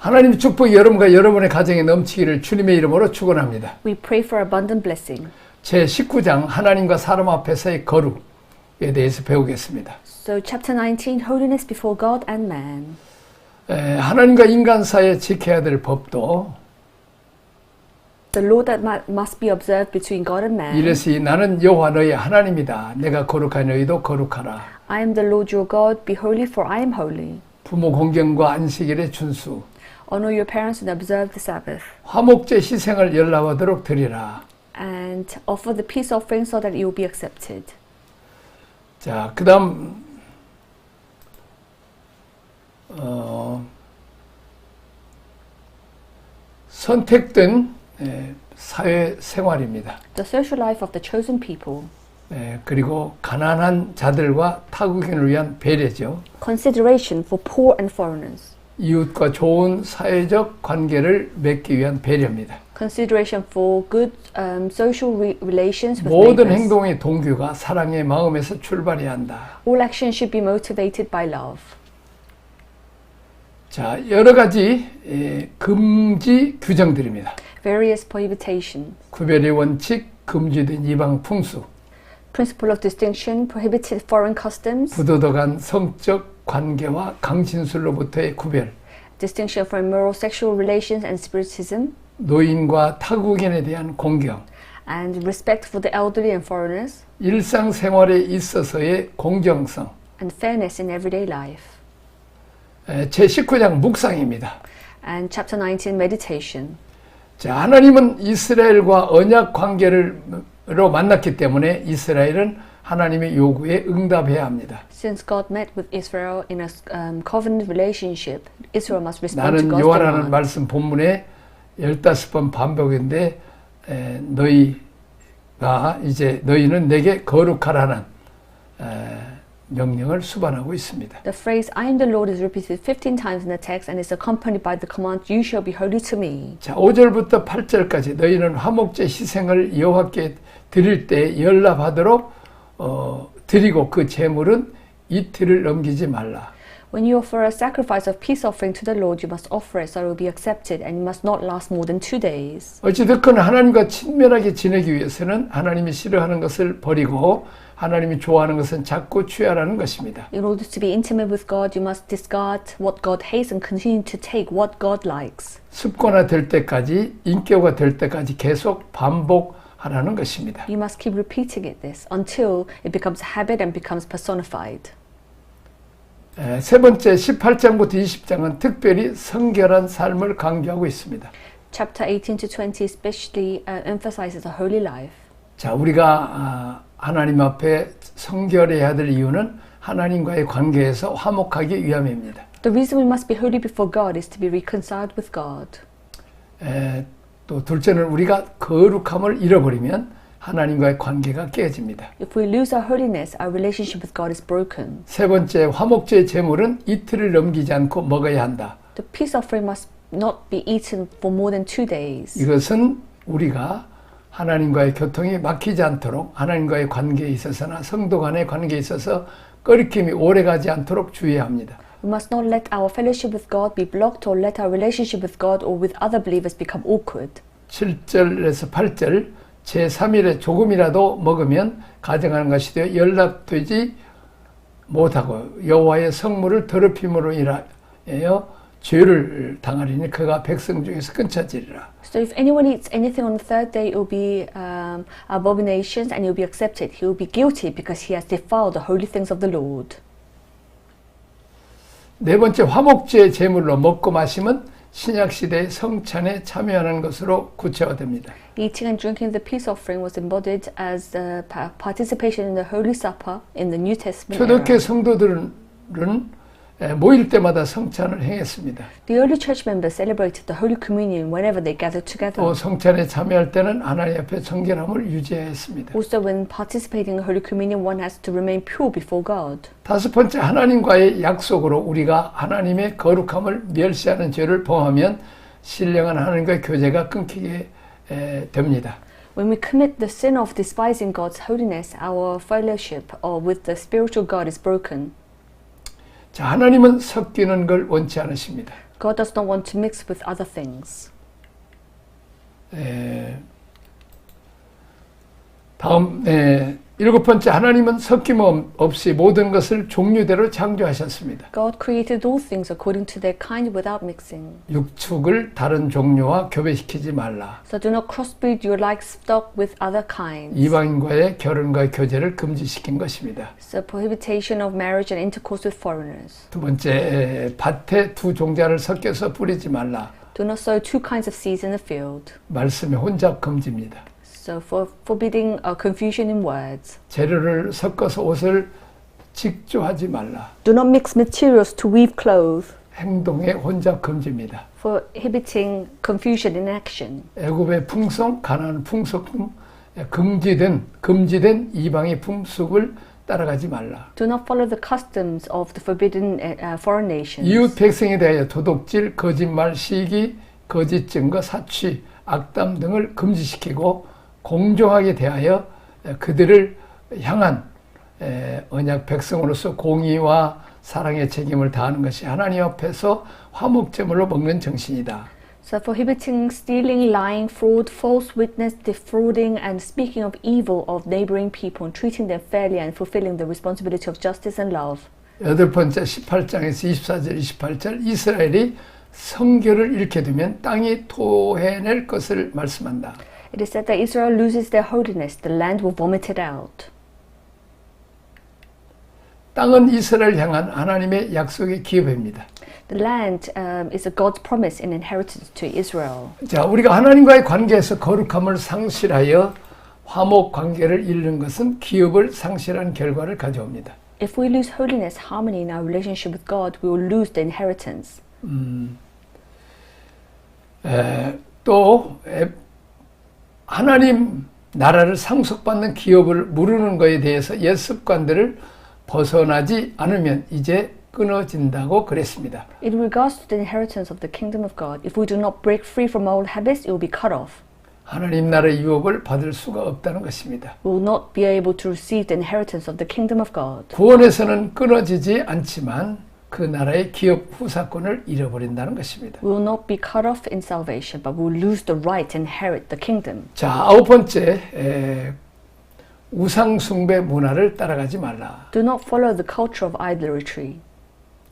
하나님의 축복이 여러분과 여러분의 가정에 넘치기를 주님의 이름으로 축원합니다. We pray for abundant blessing. 제 19장 하나님과 사람 앞에서의 거룩에 대해서 배우겠습니다. So chapter 19, holiness before God and man. 하나님과 인간 사이에 지켜야 될 법도 The law that must be observed between God and man. 이르시 나는 여호와 너희 하나님이다. 내가 거룩한 너희도 거룩하라. I am the Lord your God, be holy for I am holy. 부모 공경과 안식일의 준수. Honor your parents and observe the Sabbath. 화목제 희생을 연락하도록 드리라. And offer the peace offering so that it will be accepted. 자, 그다음 선택된 사회 생활입니다. The social life of the chosen people. 그리고 가난한 자들과 타국인을 위한 배려죠. Consideration for poor and foreigners. 이웃과 좋은 사회적 관계를 맺기 위한 배려입니다. Consideration for good social relations with 모든 neighbors. 행동의 동기가 사랑의 마음에서 출발해야 한다. All action should be motivated by love. 자, 여러 가지 금지 규정들입니다. Various prohibitions. 구별의 원칙, 금지된 이방 풍수, Principle of distinction, prohibited foreign customs. 부도덕한 성적 관계와 강신술로부터의 구별, Distinction from immoral sexual relations and spiritism. 노인과 타국인에 대한 공경, And respect for the elderly and foreigners. 일상생활에 있어서의 공정성. And fairness in everyday life. 제 19장 묵상입니다. And chapter 19, meditation. 자, 하나님은 이스라엘과 언약 관계로 만났기 때문에 이스라엘은 하나님의 요구에 응답해야 합니다. Since God met with Israel in a covenant relationship, Israel must respond to 나는 God's 요한하는 demand. 말씀 본문에 15번 반복인데 너희가 이제 너희는 내게 거룩하라는 명령을 수반하고 있습니다. The phrase I am the Lord is repeated 15 times in the text and is accompanied by the command you shall be holy to me. 자, 5절부터 8절까지 너희는 화목제 희생을 여호와께 드릴 때 연락하도록 드리고 그 제물은 이틀을 넘기지 말라. When you offer a sacrifice of peace offering to the Lord, you must offer it so it will be accepted and it must not last more than 2 days. 어찌됐건 하나님과 친밀하게 지내기 위해서는 하나님이 싫어하는 것을 버리고 하나님이 좋아하는 것은 자꾸 취하라는 것입니다. In order to be intimate with God, you must discard what God hates and continue to take what God likes. 습관화 될 때까지, 인격화 될 때까지 계속 반복하라는 것입니다. You must keep repeating this until it becomes a habit and becomes personified. 세 번째 18장부터 20장은 특별히 성결한 삶을 강조하고 있습니다. Chapter 18 to 20 especially emphasizes a holy life. 자, 우리가 하나님 앞에 성결해야 될 이유는 하나님과의 관계에서 화목하기 위함입니다. The reason we must be holy before God is to be reconciled with God. 또 둘째는 우리가 거룩함을 잃어버리면 하나님과의 관계가 깨집니다. If we lose our holiness, our relationship with God is broken. 세 번째, 화목제의 제물은 이틀을 넘기지 않고 먹어야 한다. The peace offering must not be eaten for more than 2 days. 이것은 우리가 하나님과의 교통이 막히지 않도록 하나님과의 관계에 있어서나 성도 간의 관계에 있어서 꺼리낌이 오래가지 않도록 주의해야 합니다. We must not let our fellowship with God be blocked or let our relationship with God or with other believers become awkward. 7절에서 8절 제3일에 조금이라도 먹으면 가증하는 것이 되어 연락되지 못하고 여호와의 성물을 더럽힘으로 인하여 죄를 당하리니 그가 백성 중에서 끊쳐지리라. So if anyone eats anything on the third day, it will be abominations and it will be accepted. He will be guilty because he has defiled the holy things of the Lord. 네 번째 화목제 제물로 먹고 마시면 신약시대의 성찬에 참여하는 것으로 구체화됩니다. Eating and drinking the peace offering was embodied as participation in the Holy Supper in the New Testament era. 초대교회 성도들은 모일 때마다 성찬을 행했습니다. The early church members celebrated the Holy Communion whenever they gathered together. 또 성찬에 참여할 때는 하나님 앞에 정결함을 유지해야 했습니다. Also, when participating in Holy Communion, one has to remain pure before God. 다섯 번째, 하나님과의 약속으로 우리가 하나님의 거룩함을 멸시하는 죄를 범하면 신령한 하나님과의 교제가 끊기게 됩니다. When we commit the sin of despising God's holiness, our fellowship with the spiritual God is broken. 자, 하나님은 섞이는 걸 원치 않으십니다. God does not want to mix with other things. 다음 일곱 번째, 하나님은 섞임 없이 모든 것을 종류대로 창조하셨습니다. God created all things according to their kind without mixing. 육축을 다른 종류와 교배시키지 말라. So do not crossbreed your livestock with other kinds. 이방인과의 결혼과 교제를 금지시킨 것입니다. So prohibition of marriage and intercourse with foreigners. 두 번째, 밭에 두 종자를 섞여서 뿌리지 말라. Do not sow two kinds of seeds in the field. 말씀의 혼잡 금지입니다. So for forbidding confusion in words. 재료를 섞어서 옷을 직조하지 말라. Do not mix materials to weave clothes. 행동의 혼잡 금지입니다. Prohibiting confusion in action. 애굽의 풍속, 가나안 풍속 등 금지된 이방의 풍속을 따라가지 말라. Do not follow the customs of the forbidden foreign nations. 이웃 백성에 대하여 도둑질, 거짓말, 시기, 거짓 증거, 사취, 악담 등을 금지시키고 공정하게 대하여 그들을 향한 언약 백성으로서 공의와 사랑의 책임을 다하는 것이 하나님 앞에서 화목제물로 먹는 정신이다. So prohibiting stealing, lying, fraud, false witness, defrauding, and speaking of evil of neighboring people and treating them fairly and fulfilling the responsibility of justice and love. 여덟 번째 18장에서 24절, 28절 이스라엘이 성결을 잃게 되면 땅이 토해낼 것을 말씀한다. It is said that Israel loses their holiness, the land will vomit it out. 땅은 이스라엘 향한 하나님의 약속의 기업입니다. The land is a God's promise in inheritance to Israel. 자, 우리가 하나님과의 관계에서 거룩함을 상실하여 화목 관계를 잃는 것은 기업을 상실한 결과를 가져옵니다. If we lose holiness, harmony in our relationship with God, we will lose the inheritance. 또 하나님 나라를 상속받는 기업을 무르는 것에 대해서 옛 습관들을 벗어나지 않으면 이제 끊어진다고 그랬습니다. In regards to the inheritance of the kingdom of God, if we do not break free from old habits, it will be cut off. 하나님 나라의 유업을 받을 수가 없다는 것입니다. We will not be able to receive the inheritance of the kingdom of God. 구원에서는 끊어지지 않지만 그 나라의 기업 후사권을 잃어버린다는 것입니다. We will not be cut off in salvation, but we will lose the right to inherit the kingdom. 자, 아홉 번째, 우상 숭배 문화를 따라가지 말라. Do not follow the culture of idolatry.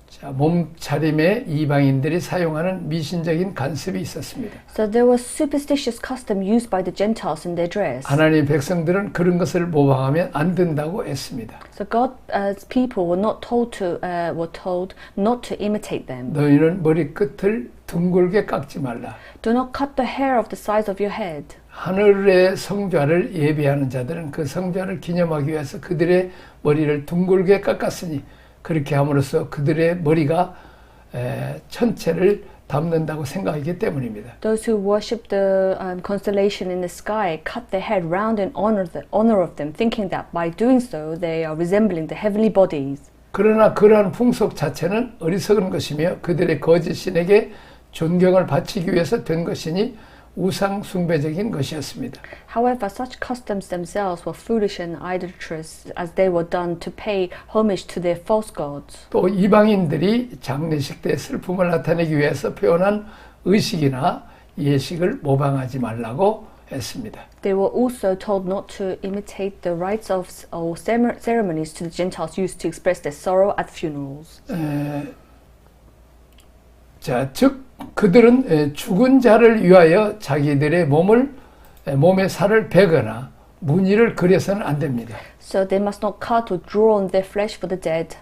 자, 몸차림에 이방인들이 사용하는 미신적인 간섭이 있었습니다. So there was superstitious custom used by the Gentiles in their dress. 하나님의 백성들은 그런 것을 모방하면 안 된다고 했습니다. So God's people were told not to imitate them. 너희는 머리 끝을 둥글게 깎지 말라. Do not cut the hair of the size of your head. 하늘의 성좌를 예배하는 자들은 그 성좌를 기념하기 위해서 그들의 머리를 둥글게 깎았으니 그렇게 함으로써 그들의 머리가 천체를 담는다고 생각하기 때문입니다. Those who worship the constellation in the sky cut their head round in honor of them, thinking that by doing so they are resembling the heavenly bodies. 그러나 그러한 풍속 자체는 어리석은 것이며 그들의 거짓 신에게 존경을 바치기 위해서 된 것이니 우상 숭배적인 것이었습니다. However, such customs themselves were foolish and idolatrous as they were done to pay homage to their false gods. 또 이방인들이 장례식 때 슬픔을 나타내기 위해서 표현한 의식이나 예식을 모방하지 말라고 했습니다. They were also told not to imitate the rites of or ceremonies to the Gentiles used to express their sorrow at funerals. 자, 즉 그들은 죽은 자를 위하여 자기들의 몸의 살을 베거나 무늬를 그려서는 안 됩니다. So they must not cut or draw on their flesh for the dead.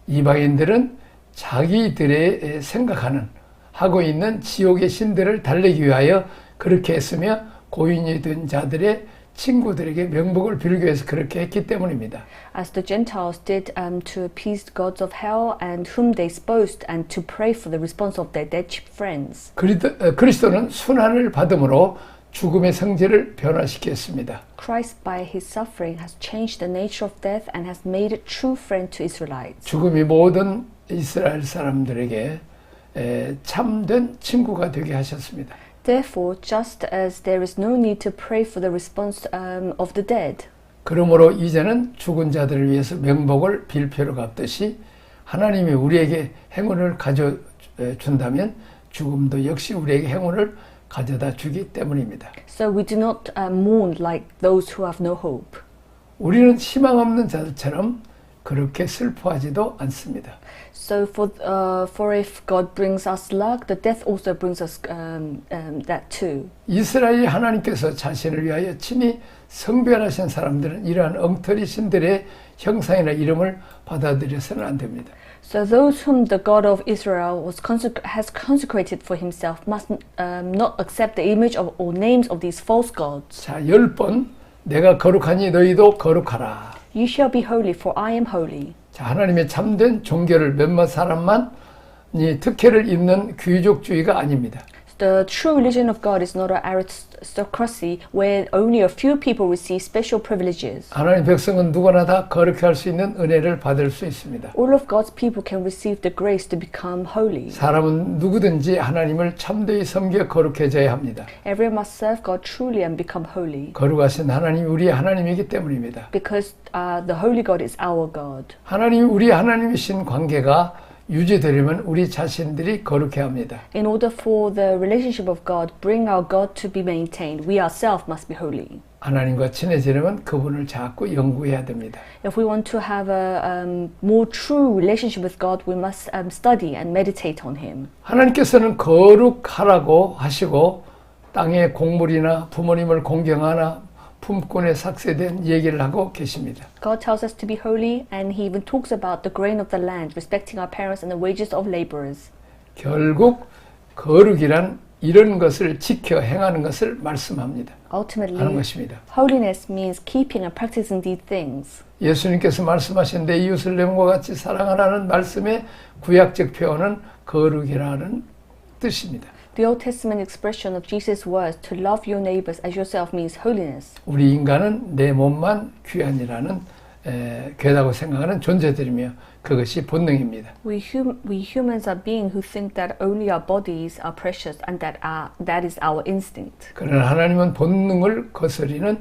이방인들은 자기들의 생각하는 하고 있는 지옥의 신들을 달래기 위하여 그렇게 했으며 고인이 된 자들의 친구들에게 명복을 빌기 위해서 그렇게 했기 때문입니다. As the Gentiles did to appease the gods of hell and whom they espoused and to pray for the response of their dead friends. 그리스도는 순환을 받음으로 죽음의 성질을 변화시켰습니다. Christ by his suffering has changed the nature of death and has made it true friend to Israelites. 죽음이 모든 이스라엘 사람들에게 참된 친구가 되게 하셨습니다. Therefore, just as there is no need to pray for the response of the dead. 그러므로 이제는 죽은 자들을 위해서 명복을 빌 필요가 없듯이 하나님이 우리에게 행운을 준다면 죽음도 역시 우리에게 행운을 가져다 주기 때문입니다. So we do not mourn like those who have no hope. 우리는 희망 없는 자들처럼 그렇게 슬퍼하지도 않습니다. So for if God brings us luck, the death also brings us that too. 이스라엘 하나님께서 자신을 위하여 친히 성별하신 사람들은 이러한 엉터리 신들의 형상이나 이름을 받아들여서는 안 됩니다. So those whom the God of Israel has consecrated for himself must not accept the image of or names of these false gods. 자, 10번 내가 거룩하니 너희도 거룩하라. You shall be holy, for I am holy. 자, 하나님의 참된 종교를 몇몇 사람만 이 특혜를 입는 귀족주의가 아닙니다. The true religion of God is not an aristocracy where only a few people receive special privileges. 하나님 백성은 누구나 다 거룩해 할 수 있는 은혜를 받을 수 있습니다. All of God's people can receive the grace to become holy. 사람은 누구든지 하나님을 참되이 섬겨 거룩해져야 합니다. Everyone must serve God truly and become holy. 거룩하신 하나님이 우리의 하나님이기 때문입니다. Because the holy God is our God. 하나님이 우리 하나님이신 관계가 유지되려면 우리 자신들이 거룩해야 합니다. In order for the relationship of God bring our God to be maintained, we ourselves must be holy. 하나님과 친해지려면 그분을 자꾸 연구해야 됩니다. If we want to have a more true relationship with God, we must study and meditate on Him. 하나님께서는 거룩하라고 하시고 땅의 곡물이나 부모님을 공경하나 품꾼에 삭세된 얘기를 하고 계십니다. God tells us to be holy, and He even talks about the grain of the land, respecting our parents and the wages of laborers. 결국 거룩이란 이런 것을 지켜 행하는 것을 말씀합니다. 하는 Ultimately, 것입니다. holiness means keeping and practicing these things. 예수님께서 말씀하신 내 이웃을 내 몸과 같이 사랑하라는 말씀의 구약적 표현은 거룩이라는 뜻입니다. The Old Testament expression of Jesus' words to love your neighbors as yourself means holiness. 우리 인간은 내 몸만 귀한이라는 괴다고 생각하는 존재들이며 그것이 본능입니다. We humans are beings who think that only our bodies are precious and that is our instinct. 그러나 하나님은 본능을 거스리는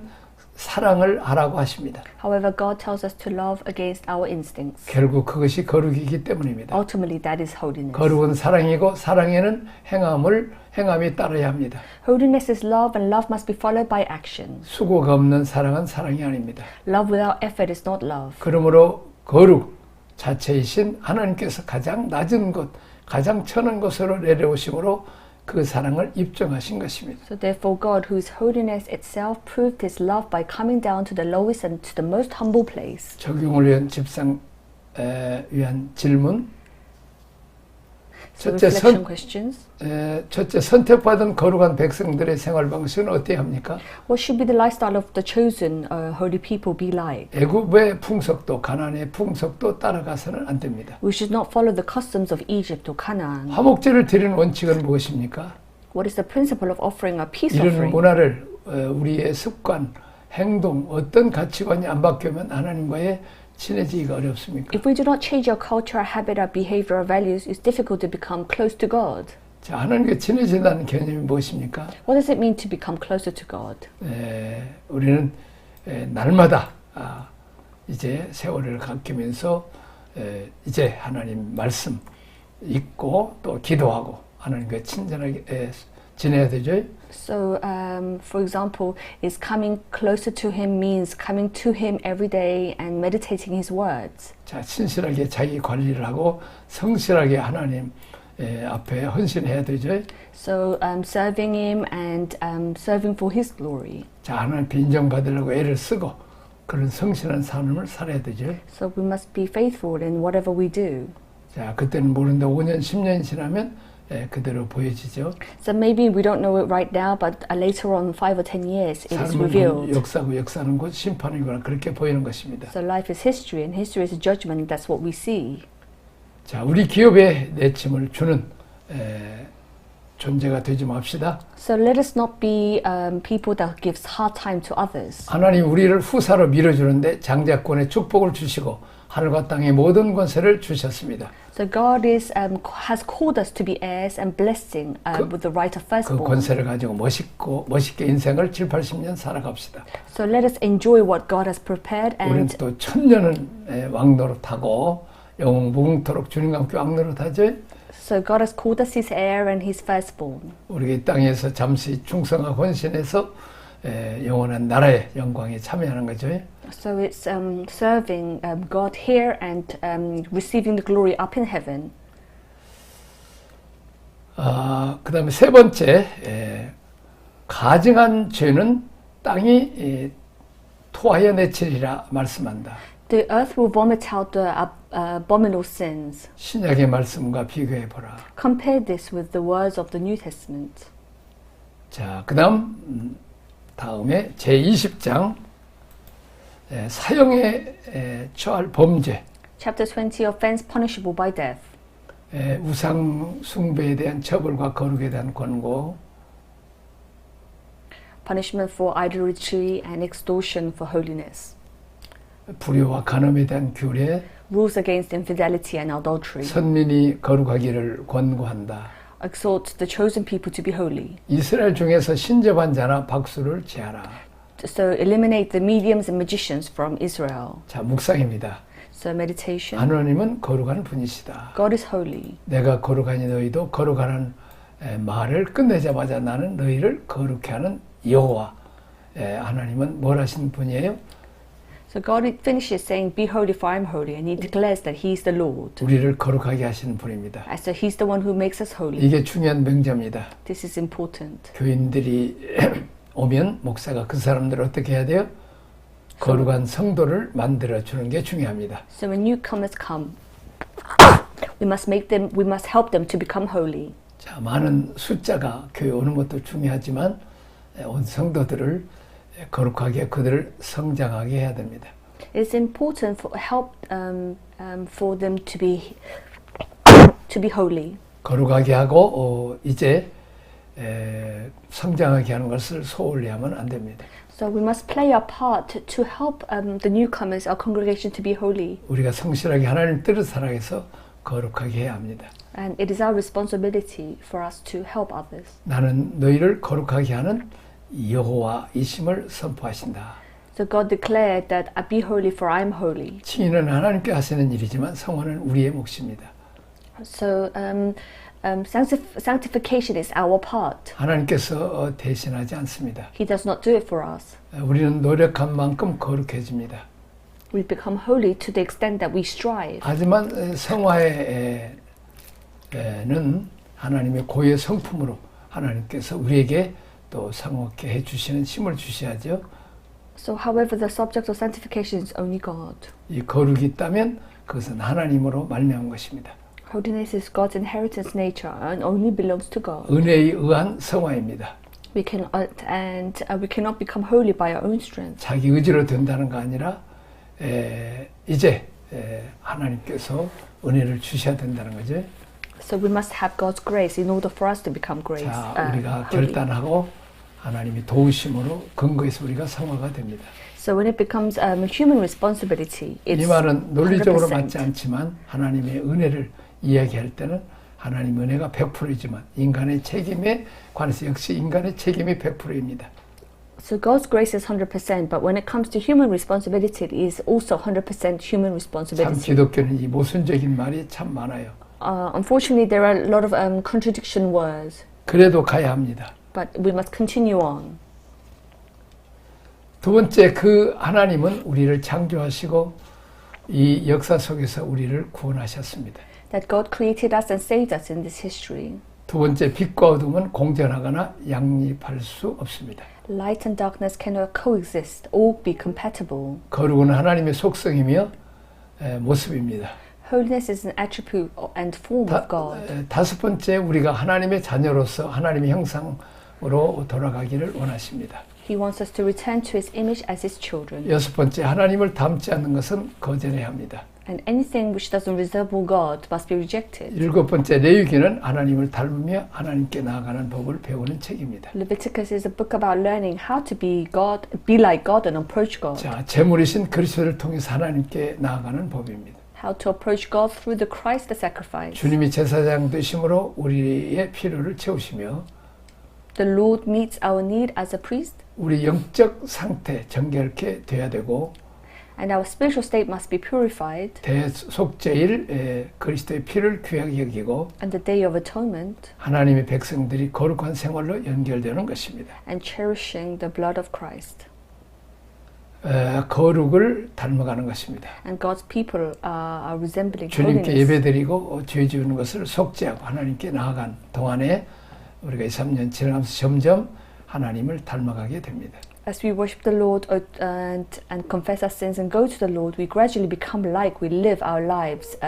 사랑을 하라고 하십니다. However, God tells us to love against our instincts. 결국 그것이 거룩이기 때문입니다. Ultimately, that is holiness. 거룩은 사랑이고 사랑에는 행함이 따라야 합니다. Holiness is love, and love must be followed by action. 수고가 없는 사랑은 사랑이 아닙니다. Love without effort is not love. 그러므로 거룩 자체이신 하나님께서 가장 낮은 곳, 가장 천한 곳으로 내려오심으로 그 사랑을 입증하신 것입니다. So therefore, God, who is holiness itself, proved His love by coming down to the lowest and to the most humble place. 적용을 위한 질문. So reflection questions. 첫째, 선택받은 거룩한 백성들의 생활 방식은 어때야 합니까? What should be the lifestyle of the chosen holy people be like? 애굽의 풍속도, 가나안의 풍속도 따라가서는 안 됩니다. We should not follow the customs of Egypt or Canaan. 화목제를 드리는 원칙은 무엇입니까? What is the principle of offering a peace 이런 offering? 문화를 우리의 습관, 행동, 어떤 가치관이 안 바뀌면 하나님과의 친해지기가 어렵습니까? If we do not change our culture, our habit, our behavior, our values, it's difficult to become close to God. 자, 하나님과 친해진다는 개념이 무엇입니까? What does it mean to become closer to God? 우리는 날마다 이제 세월을 가꾸면서 이제 하나님 말씀 읽고 또 기도하고 하나님과 친절하게 지내야 되죠. So, for example, is coming closer to Him means coming to Him every day and meditating His words. 자, 친실하게 자기 관리를 하고 성실하게 하나님 앞에 헌신해야 되죠. So, serving Him and serving for His glory. 자, 하나님 인정받으려고 애를 쓰고 그런 성실한 삶을 살아야 되죠. So we must be faithful in whatever we do. 자, 그때는 모르는데 5년, 10년이 지나면 그대로 보여지죠. So maybe we don't know it right now, but later on, 5 or 10 years, it is revealed. 삶은 역사고 역사는 곧 심판이구나 그렇게 보이는 것입니다. So life is history, and history is a judgment. That's what we see. 자, 우리 기업에 내침을 주는 존재가 되지 맙시다. So let us not be people that gives hard time to others. 하나님 우리를 후사로 밀어주는데 장자권의 축복을 주시고 하늘과 땅의 모든 권세를 주셨습니다. So God has called us to be heirs and blessing with the right of 그 firstborn. 권세를 가지고 멋있게 인생을 7, 80년 살아갑시다. So let us enjoy what God has prepared, 우리는 and 또 천년은 왕노릇하고 영원 무궁토록 주님과 함께 왕노릇하죠. So God has called us His heir and His firstborn. 우리가 이 땅에서 잠시 충성하고 헌신해서 영원한 나라의 영광에 참여하는 거죠. So it's serving God here and receiving the glory up in heaven. 그 다음에 세 번째, 가증한 죄는 땅이 토하여 내치리라 말씀한다. The earth will vomit out the abominable sins. 신약의 말씀과 비교해 보라. Compare this with the words of the New Testament. 자, 그 다음에 제20장, 사형에 처할 범죄, Chapter 20, offense punishable by death. 우상 숭배에 대한 처벌과 거룩에 대한 권고, Punishment for idolatry and extortion for holiness. 불효와 간음에 대한 규례, Rules against infidelity and adultery. 선민이 거룩하기를 권고한다. Exhort the chosen people to be holy. 이스라엘 중에서 신접한 자나 박수를 제하라. So eliminate the mediums and magicians from Israel. 자, 묵상입니다. So meditation. 하나님은 거룩한 분이시다. God is holy. 내가 거룩하니 너희도 거룩하는 말을 끝내자마자 나는 너희를 거룩해 하는 여호와. 하나님은 뭘 하신 분이에요? So God finishes saying, "Be holy, for I am holy," and He declares that He is the Lord. 우리를 거룩하게 하시는 분입니다. So He's the one who makes us holy. 이게 중요한 명제입니다. This is important. 교인들이 오면 목사가 그 사람들을 어떻게 해야 돼요? 거룩한 성도를 만들어 주는 게 중요합니다. So when newcomers come, we must help them to become holy. 자, 많은 숫자가 교회 오는 것도 중요하지만 온 성도들을 거룩하게 그들을 성장하게 해야 됩니다. It's important for them to be holy. 거룩하게 하고 이제 성장하게 하는 것을 소홀히 하면 안 됩니다. So we must play our part to help the newcomers, our congregation, to be holy. 우리가 성실하게 하나님 뜻을 살아가서 거룩하게 해야 합니다. And it is our responsibility for us to help others. 나는 너희를 거룩하게 하는 여호와이심을 선포하신다. So God declared that I be holy for I am holy. 칭의는 하나님께 하시는 일이지만 성화는 우리의 몫입니다. So sanctification is our part. 하나님께서 대신하지 않습니다. He does not do it for us. 우리는 노력한 만큼 거룩해집니다. We become holy to the extent that we strive. 하지만 성화에는 하나님의 고유의 성품으로 하나님께서 우리에게 또 상호하게 해주시는 힘을 주셔야죠. So, however, the subject of sanctification is only God. 이 거룩이 있다면 그것은 하나님으로 말미암은 것입니다. Holiness is God's inheritance nature and only belongs to God. 은혜에 의한 성화입니다. We cannot become holy by our own strength. 자기 의지로 된다는 거 아니라 이제 하나님께서 은혜를 주셔야 된다는 거죠. So we must have God's grace in order for us to become grace. 자, 우리가 holy. 결단하고 하나님이 도우심으로 근거해서 우리가 성화가 됩니다. So when it becomes human responsibility, it's 이 말은 논리적으로 100%. 맞지 않지만 하나님의 은혜를 이야기할 때는 하나님 은혜가 100%이지만 인간의 책임에 관해서 역시 인간의 책임이 100%입니다. So God's grace is 100%, but when it comes to human responsibility, it is also 100% human 참 responsibility. 기독교는 이 모순적인 말이 참 많아요. Unfortunately, there are a lot of contradiction words, 그래도 가야 합니다. but we must continue on. 두 번째, 그 하나님은 우리를 창조하시고 이 역사 속에서 우리를 구원하셨습니다. That God created us and saved us in this history. 두 번째, 빛과 어둠은 공존하거나 양립할 수 없습니다. Light and darkness cannot coexist or be compatible. 거룩은 하나님의 속성이며 모습입니다. Holiness is an attribute and form of God. 다섯 번째, 우리가 하나님의 자녀로서 하나님의 형상으로 돌아가기를 원하십니다. He wants us to return to His image as His children. 여섯 번째, 하나님을 닮지 않는 것은 거절해야 합니다. And anything which doesn't resemble God must be rejected. 일곱 번째, 레위기는 하나님을 닮으며 하나님께 나아가는 법을 배우는 책입니다. Leviticus is a book about learning how to be like God and approach God. 자, 제물이신 그리스도를 통해서 하나님께 나아가는 법입니다. How to approach God through the Christ the sacrifice. 주님이 제사장 되심으로 우리의 필요를 채우시며 The Lord meets our need as a priest. 우리 영적 상태 정결케 돼야 되고 And our spiritual state must be purified. 대속죄일 그리스도의 피를 귀하게 여기고 And the day of atonement. 하나님의 백성들이 거룩한 생활로 연결되는 것입니다. And cherishing the blood of Christ. 거룩을 닮아가는 것입니다. And God's people are resembling 주님께 holiness. 예배드리고 죄 지우는 것을 속죄하고 하나님께 나아간 동안에 우리가 3년 지나가면서 점점 하나님을 닮아가게 됩니다. As we worship the Lord and confess our sins and go to the Lord, we gradually become like, we live our lives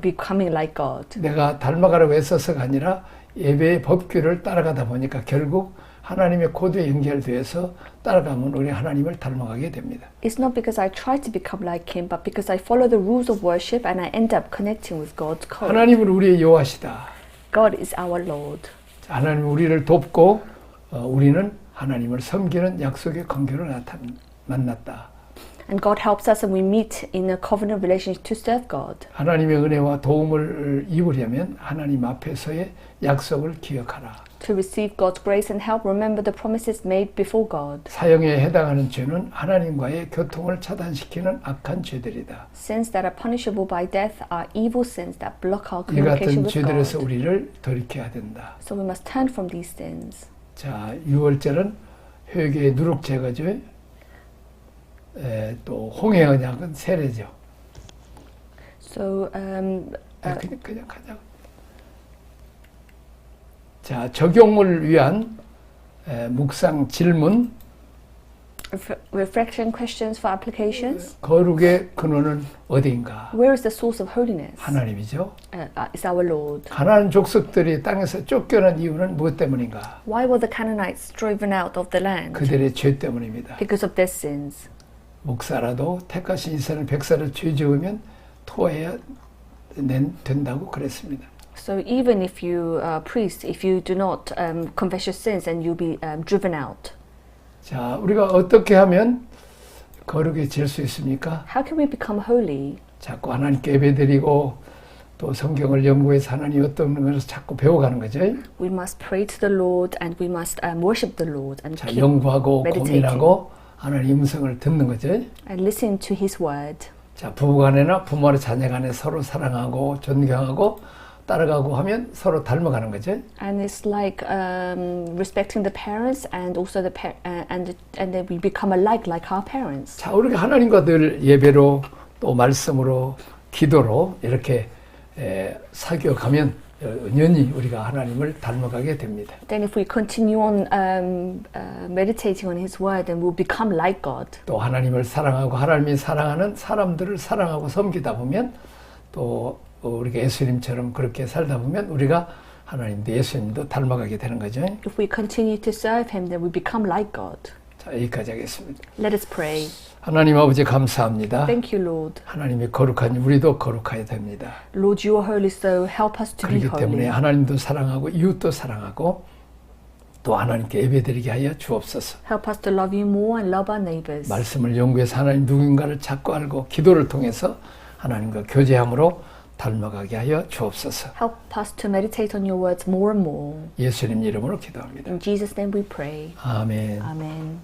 becoming like God. 내가 닮아가라고 애써서가 아니라 예배의 법규를 따라가다 보니까 결국 하나님의 코드에 연결돼서 따라가면 우리 하나님을 닮아가게 됩니다. It's not because I try to become like Him, but because I follow the rules of worship and I end up connecting with God's code. 하나님은 우리의 여호와시다. God is our Lord. 하나님은 우리를 돕고 우리는 하나님을 섬기는 약속의 관계로 만났다. And God helps us and we meet in a covenant relationship to serve God. 하나님의 은혜와 도움을 입으려면 하나님 앞에서의 약속을 기억하라. To receive God's grace and help, remember the promises made before God. 사형에 해당하는 죄는 하나님과의 교통을 차단시키는 악한 죄들이다. Sins that are punishable by death are evil sins that block our 이 communication 같은 with 죄들에서 God. 우리를 돌이켜야 된다. So we must turn from these sins. 자, 6월절은 회개의 누룩제거죠. 또 홍해 언약은 세례죠. So 그냥 가자. 자, 적용을 위한 묵상 질문. reflection questions for applications. 거룩의 근원은 어디인가? Where is the source of holiness? 하나님이죠. It's our Lord. 가나안 족속들이 땅에서 쫓겨난 이유는 무엇 때문인가? Why were the Canaanites driven out of the land? 그들의 죄 때문입니다. Because of their sins. 목사라도 택하신 이스라엘 백성을 죄 지으면 토해야 된다고 그랬습니다. So even if you are a priest, if you do not confess your sins, then you'll be driven out. 자, 우리가 어떻게 하면 거룩해질 수 있습니까? How can we become holy? 자꾸 하나님께 예배드리고 또 성경을 연구해서 하나님 어떤 것을 자꾸 배워가는 거죠. We must pray to the Lord and we must worship the Lord and 자, keep 연구하고 meditating 고민하고 하나님 음성을 듣는 거죠. and listen to His word. 자, 부부간에나 부모나 자녀간에 서로 사랑하고 존경하고 따라가고 하면 서로 닮아가는 거죠. And it's like respecting the parents and also and then we become alike like our parents. 자, 우리가 하나님과 늘 예배로 또 말씀으로 기도로 이렇게 사귀어가면 연연히 우리가 하나님을 닮아가게 됩니다. Then if we continue on meditating on His word, then we'll become like God. 또 하나님을 사랑하고 하나님이 사랑하는 사람들을 사랑하고 섬기다 보면 또 우리가 예수님처럼 그렇게 살다 보면 우리가 하나님도 예수님도 닮아가게 되는 거죠. If we continue to serve Him, then we become like God. 자, 여기까지 하겠습니다. Let us pray. 하나님 아버지 감사합니다. Thank you, Lord. 하나님이 거룩하니 우리도 거룩해야 됩니다. Lord, you are holy, so help us to be 그렇기 때문에 holy. 하나님도 사랑하고 이웃도 사랑하고 또 하나님께 예배드리게 하여 주옵소서. Help us to love you more and love our neighbors. 말씀을 연구해서 하나님 누군가를 찾고 알고 기도를 통해서 하나님과 교제함으로 닮아가게 하여 주옵소서. Help us to meditate on your words more and more. 예수님 이름으로 기도합니다. In Jesus' name we pray. 아멘. Amen.